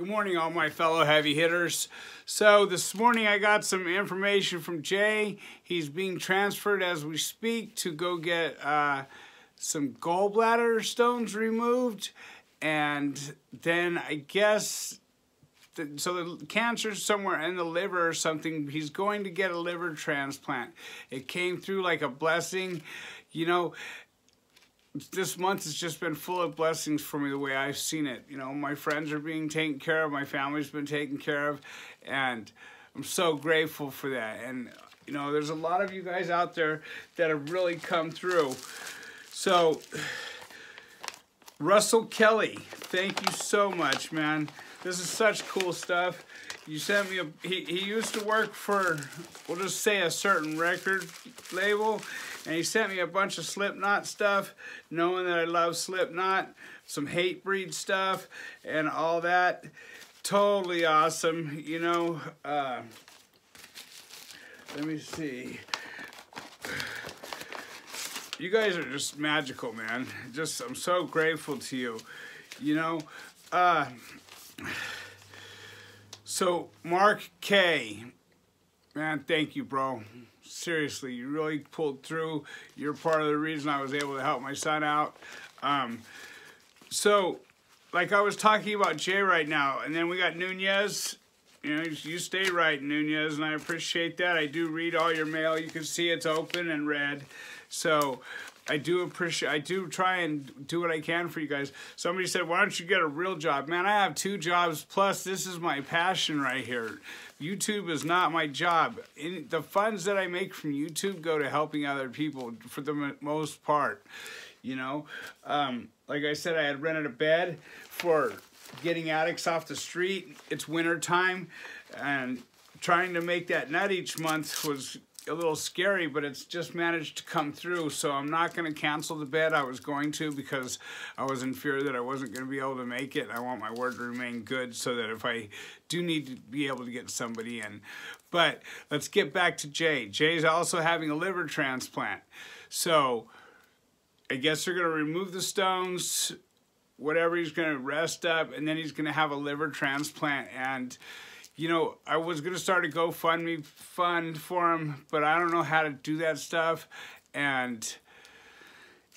Good morning, all my fellow heavy hitters. So this morning I got some information from Jay. He's being transferred as we speak to go get some gallbladder stones removed. And then I guess, so the cancer's somewhere in the liver or something. He's going to get a liver transplant. It came through like a blessing. You know, this month has just been full of blessings for me the way I've seen it. You know, my friends are being taken care of, my family's been taken care of, and I'm so grateful for that. And, you know, there's a lot of you guys out there that have really come through. So, Russell Kelly, thank you so much, man. This is such cool stuff. You sent me he used to work for, we'll just say, a certain record label, and he sent me a bunch of Slipknot stuff, knowing that I love Slipknot, some Hatebreed stuff, and all that. Totally awesome, you know. Let me see. You guys are just magical, man. Just, I'm so grateful to you, you know. So, Mark K, man, thank you, bro. Seriously, you really pulled through. You're part of the reason I was able to help my son out. So, like I was talking about Jay right now, and then we got Nunez. You know, you stay right, Nunez, and I appreciate that. I do read all your mail. You can see it's open and read. So, I do try and do what I can for you guys. Somebody said, why don't you get a real job? Man, I have 2 jobs, plus this is my passion right here. YouTube is not my job. The funds that I make from YouTube go to helping other people for the most part. You know, like I said, I had rented a bed for getting addicts off the street. It's winter time, and trying to make that nut each month was a little scary, but it's just managed to come through. So I'm not going to cancel the bed. I was going to, because I was in fear that I wasn't going to be able to make it. I want my word to remain good so that if I do need to be able to get somebody in. But let's get back to Jay. Jay's also having a liver transplant. So I guess they're going to remove the stones, whatever, he's going to rest up, and then he's going to have a liver transplant. And you know, I was going to start a GoFundMe fund for him, but I don't know how to do that stuff. And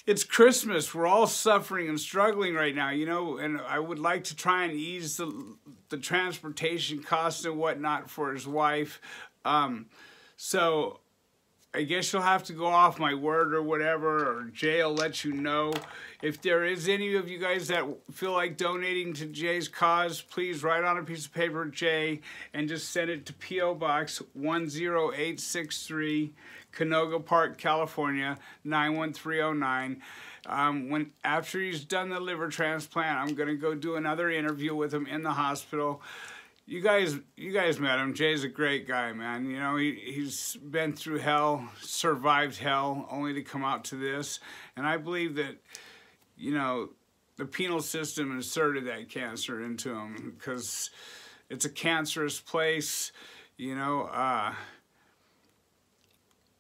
it's Christmas. We're all suffering and struggling right now, you know, and I would like to try and ease the transportation costs and whatnot for his wife. So I guess you'll have to go off my word or whatever, or Jay will let you know. If there is any of you guys that feel like donating to Jay's cause, please write on a piece of paper, Jay, and just send it to P.O. Box 10863, Canoga Park, California, 91309. After he's done the liver transplant, I'm going to go do another interview with him in the hospital. You guys met him. Jay's a great guy, man. You know, he's been through hell, survived hell, only to come out to this. And I believe that, you know, the penal system inserted that cancer into him, because it's a cancerous place. You know,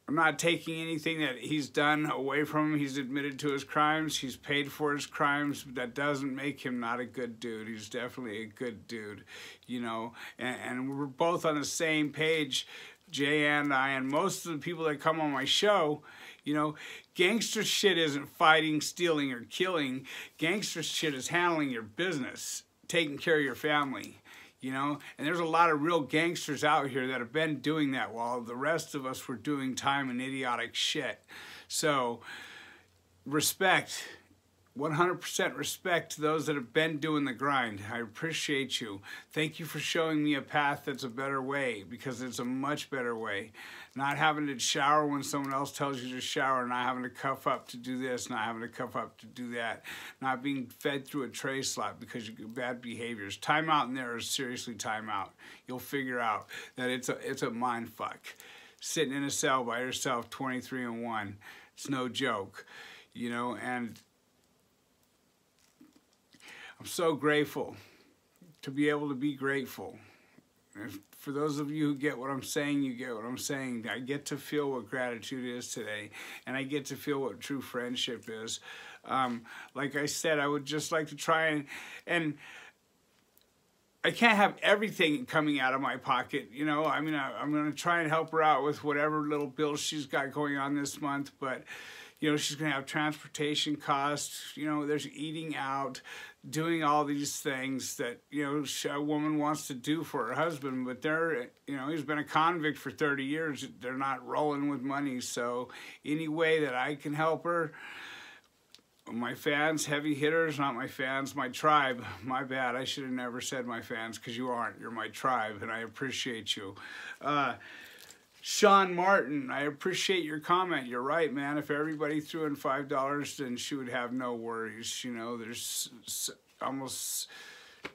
I'm not taking anything that he's done away from him. He's admitted to his crimes. He's paid for his crimes. But that doesn't make him not a good dude. He's definitely a good dude, you know. And we're both on the same page, Jay and I, and most of the people that come on my show. You know, gangster shit isn't fighting, stealing, or killing. Gangster shit is handling your business, taking care of your family. You know, and there's a lot of real gangsters out here that have been doing that while the rest of us were doing time and idiotic shit. So, respect, 100% respect to those that have been doing the grind. I appreciate you. Thank you for showing me a path that's a better way, because it's a much better way. Not having to shower when someone else tells you to shower, not having to cuff up to do this, not having to cuff up to do that, not being fed through a tray slot because you get bad behaviors. Time out in there is seriously time out. You'll figure out that it's a mind fuck. Sitting in a cell by yourself 23-1. It's no joke, you know, and I'm so grateful to be able to be grateful. For those of you who get what I'm saying, you get what I'm saying. I get to feel what gratitude is today, and I get to feel what true friendship is. Like I said, I would just like to try and I can't have everything coming out of my pocket, you know. I mean, I'm going to try and help her out with whatever little bills she's got going on this month, but, you know, she's going to have transportation costs, you know, there's eating out, doing all these things that, you know, a woman wants to do for her husband, but they're, you know, he's been a convict for 30 years. They're not rolling with money, so any way that I can help her, my fans, heavy hitters, not my fans, my tribe. My bad. I should have never said my fans, because you aren't. You're my tribe, and I appreciate you. Sean Martin, I appreciate your comment. You're right, man. If everybody threw in $5, then she would have no worries. You know, there's almost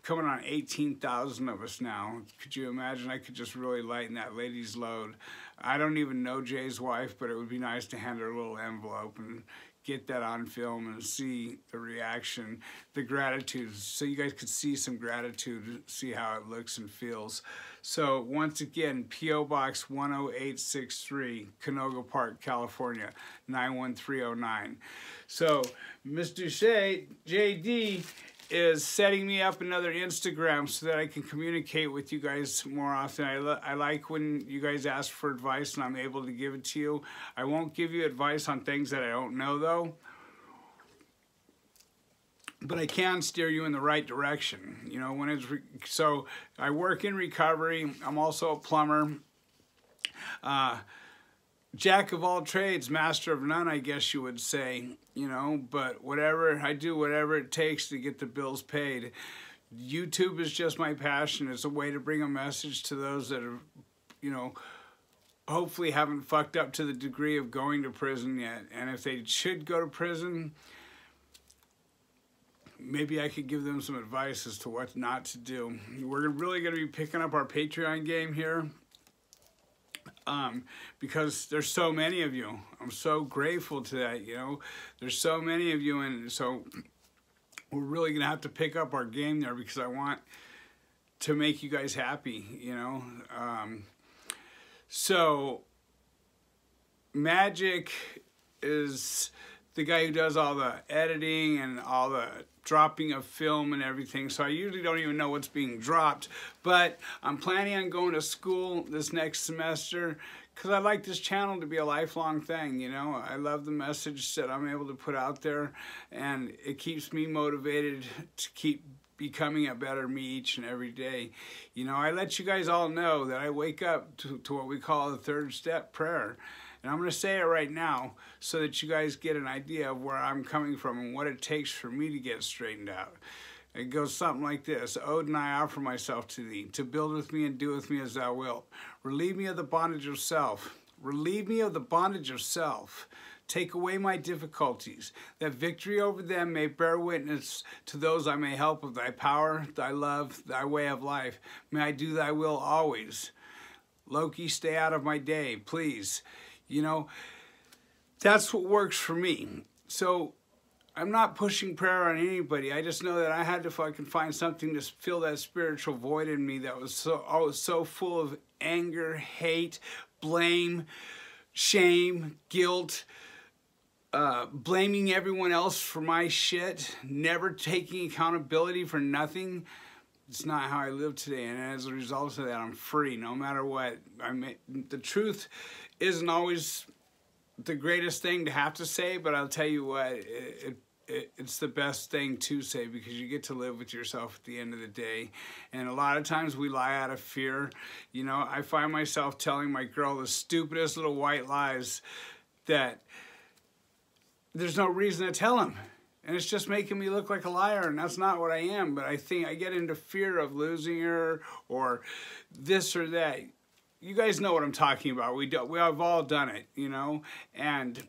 coming on 18,000 of us now. Could you imagine? I could just really lighten that lady's load. I don't even know Jay's wife, but it would be nice to hand her a little envelope and get that on film and see the reaction, the gratitude, so you guys could see some gratitude, see how it looks and feels. So once again, P.O. Box 10863, Canoga Park, California, 91309. So Ms. Duche, JD, is setting me up another Instagram so that I can communicate with you guys more often. I like when you guys ask for advice and I'm able to give it to you. I won't give you advice on things that I don't know, though, but I can steer you in the right direction. You know, when it's so I work in recovery. I'm also a plumber. Jack of all trades, master of none, I guess you would say, you know, but whatever, I do whatever it takes to get the bills paid. YouTube is just my passion. It's a way to bring a message to those that are, you know, hopefully haven't fucked up to the degree of going to prison yet. And if they should go to prison, maybe I could give them some advice as to what not to do. We're really going to be picking up our Patreon game here. Because there's so many of you. I'm so grateful to that, you know. There's so many of you, and so we're really going to have to pick up our game there because I want to make you guys happy, you know. So Magic is the guy who does all the editing and all the dropping of film and everything, so I usually don't even know what's being dropped, but I'm planning on going to school this next semester because I like this channel to be a lifelong thing, you know. I love the message that I'm able to put out there, and it keeps me motivated to keep becoming a better me each and every day. You know, I let you guys all know that I wake up to what we call the third step prayer. And I'm going to say it right now so that you guys get an idea of where I'm coming from and what it takes for me to get straightened out. It goes something like this. Odin, I offer myself to thee, to build with me and do with me as thou wilt. Relieve me of the bondage of self. Relieve me of the bondage of self. Take away my difficulties, that victory over them may bear witness to those I may help of thy power, thy love, thy way of life. May I do thy will always. Loki, stay out of my day, please. You know, that's what works for me. So I'm not pushing prayer on anybody. I just know that I had to fucking find something to fill that spiritual void in me that was so full of anger, hate, blame, shame, guilt, blaming everyone else for my shit, never taking accountability for nothing. It's not how I live today, and as a result of that, I'm free no matter what. The truth isn't always the greatest thing to have to say, but I'll tell you what, it's the best thing to say because you get to live with yourself at the end of the day. And a lot of times we lie out of fear. You know, I find myself telling my girl the stupidest little white lies that there's no reason to tell them. And it's just making me look like a liar, and that's not what I am. But I think I get into fear of losing her or this or that. You guys know what I'm talking about. We have all done it, you know. And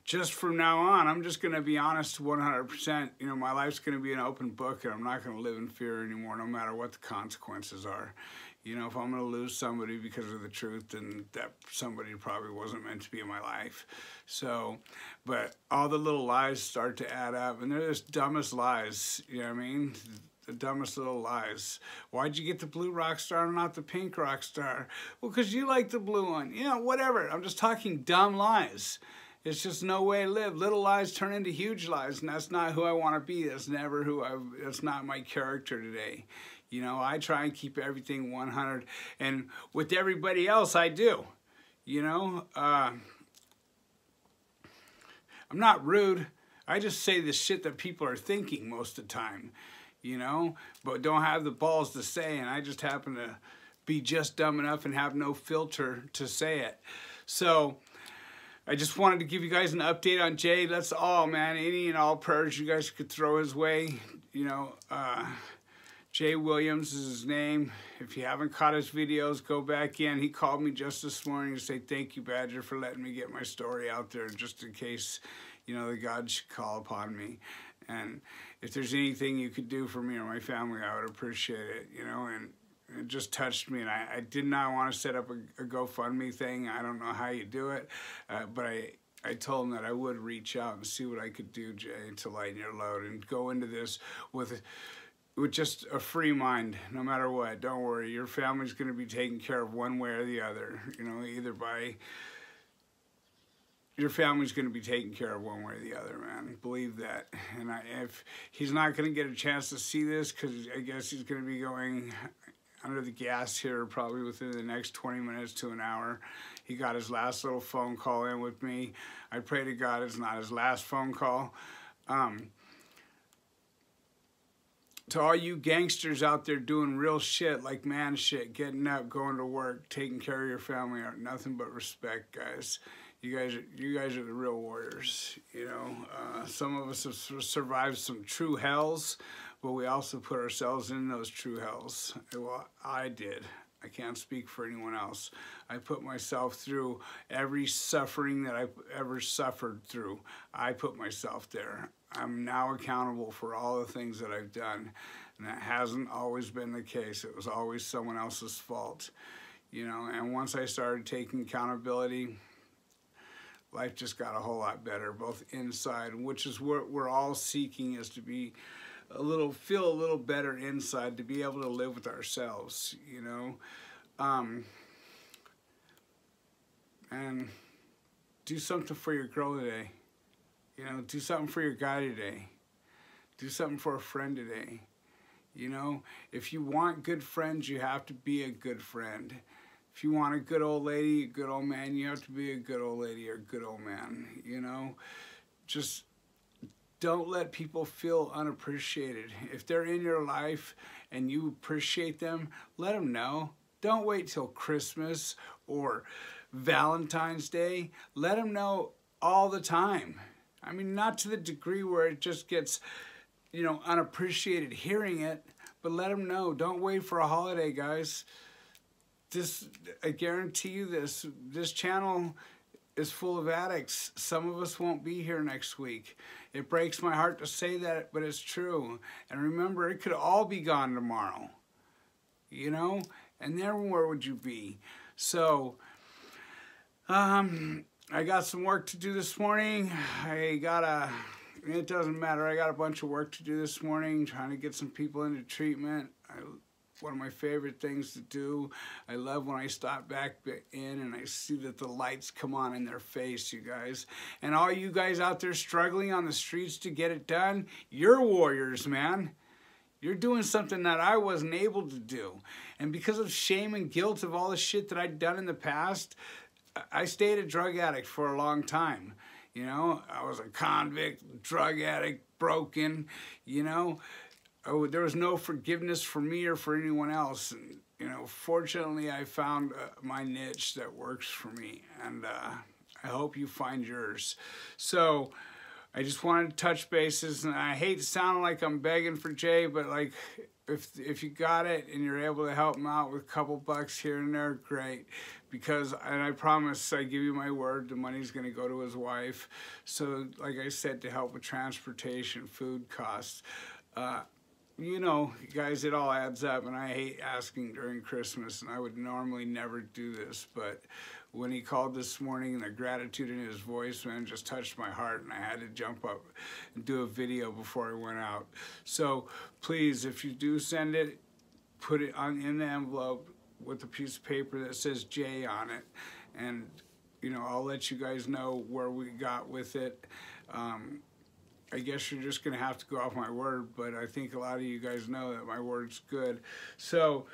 just from now on, I'm just going to be honest 100%. You know, my life's going to be an open book, and I'm not going to live in fear anymore, no matter what the consequences are. You know, if I'm going to lose somebody because of the truth, then that somebody probably wasn't meant to be in my life. So, but all the little lies start to add up, and they're just dumbest lies, you know what I mean? The dumbest little lies. Why'd you get the blue rock star and not the pink rock star? Well, because you like the blue one. You know, whatever. I'm just talking dumb lies. It's just no way to live. Little lies turn into huge lies, and that's not who I want to be. That's never that's not my character today. You know, I try and keep everything 100, and with everybody else I do. You know, I'm not rude. I just say the shit that people are thinking most of the time, you know, but don't have the balls to say, and I just happen to be just dumb enough and have no filter to say it. So I just wanted to give you guys an update on Jay. That's all, man. Any and all prayers you guys could throw his way. You know, Jay Williams is his name. If you haven't caught his videos, go back in. He called me just this morning to say, thank you, Badger, for letting me get my story out there, just in case, you know, the God should call upon me. And if there's anything you could do for me or my family, I would appreciate it, you know. And it just touched me, and I did not want to set up a GoFundMe thing. I don't know how you do it, but I told him that I would reach out and see what I could do, Jay, to lighten your load and go into this with just a free mind, no matter what. Don't worry, your family's going to be taken care of one way or the other, you know, either by... Your family's going to be taken care of one way or the other, man. Believe that. And if he's not going to get a chance to see this, because I guess he's going to be going under the gas here probably within the next 20 minutes to an hour. He got his last little phone call in with me. I pray to God it's not his last phone call. To all you gangsters out there doing real shit, like man shit, getting up, going to work, taking care of your family, are nothing but respect, guys. You guys are the real warriors, you know. Some of us have survived some true hells, but we also put ourselves in those true hells. Well, I did. I can't speak for anyone else. I put myself through every suffering that I've ever suffered through. I put myself there. I'm now accountable for all the things that I've done, and that hasn't always been the case. It was always someone else's fault, you know. And once I started taking accountability, life just got a whole lot better, both inside, which is what we're all seeking, is to be feel a little better inside, to be able to live with ourselves, you know. And do something for your girl today. You know, do something for your guy today. Do something for a friend today. You know, if you want good friends, you have to be a good friend. If you want a good old lady, a good old man, you have to be a good old lady or a good old man, you know. Just don't let people feel unappreciated. If they're in your life and you appreciate them, let them know. Don't wait till Christmas or Valentine's Day. Let them know all the time. I mean, not to the degree where it just gets, you know, unappreciated hearing it, but let them know. Don't wait for a holiday, guys. I guarantee you this channel is full of addicts. Some of us won't be here next week. It breaks my heart to say that, but it's true. And remember, it could all be gone tomorrow, you know? And then where would you be? So, I got some work to do this morning. It doesn't matter. I got a bunch of work to do this morning, trying to get some people into treatment. One of my favorite things to do. I love when I stop back in and I see that the lights come on in their face, you guys. And all you guys out there struggling on the streets to get it done, you're warriors, man. You're doing something that I wasn't able to do. And because of shame and guilt of all the shit that I'd done in the past, I stayed a drug addict for a long time. You know, I was a convict, drug addict, broken, you know. There was no forgiveness for me or for anyone else. And, you know, fortunately, I found my niche that works for me. And I hope you find yours. So I just wanted to touch bases. And I hate sounding like I'm begging for Jay, but like, if you got it and you're able to help him out with a couple bucks here and there, great. And I promise, I give you my word, the money's going to go to his wife. So, like I said, to help with transportation, food costs. You know, guys, it all adds up, and I hate asking during Christmas, and I would normally never do this, but when he called this morning and the gratitude in his voice, man, just touched my heart, and I had to jump up and do a video before I went out. So please, if you do send it, put it in the envelope with a piece of paper that says J on it, and you know, I'll let you guys know where we got with it. I guess you're just going to have to go off my word, but I think a lot of you guys know that my word's good. So,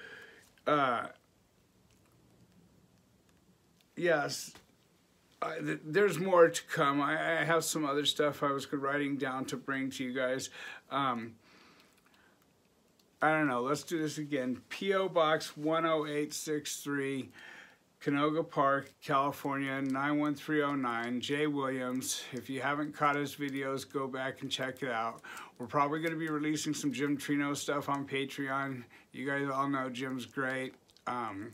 yes, there's more to come. I have some other stuff I was writing down to bring to you guys. I don't know. Let's do this again. P.O. Box 10863. Canoga Park, California, 91309, Jay Williams. If you haven't caught his videos, go back and check it out. We're probably going to be releasing some Jim Trino stuff on Patreon. You guys all know Jim's great. Man,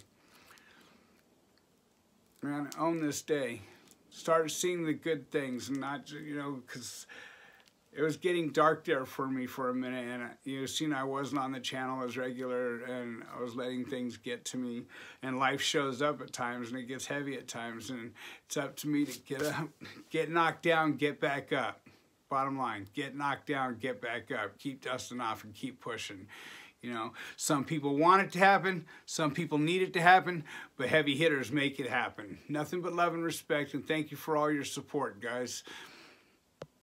own this day. Start seeing the good things, and not, you know, because it was getting dark there for me for a minute, and you know, I wasn't on the channel as regular, and I was letting things get to me, and life shows up at times, and it gets heavy at times, and it's up to me to get up, get knocked down, get back up. Bottom line, get knocked down, get back up, keep dusting off, and keep pushing. You know, some people want it to happen, some people need it to happen, but heavy hitters make it happen. Nothing but love and respect, and thank you for all your support, guys.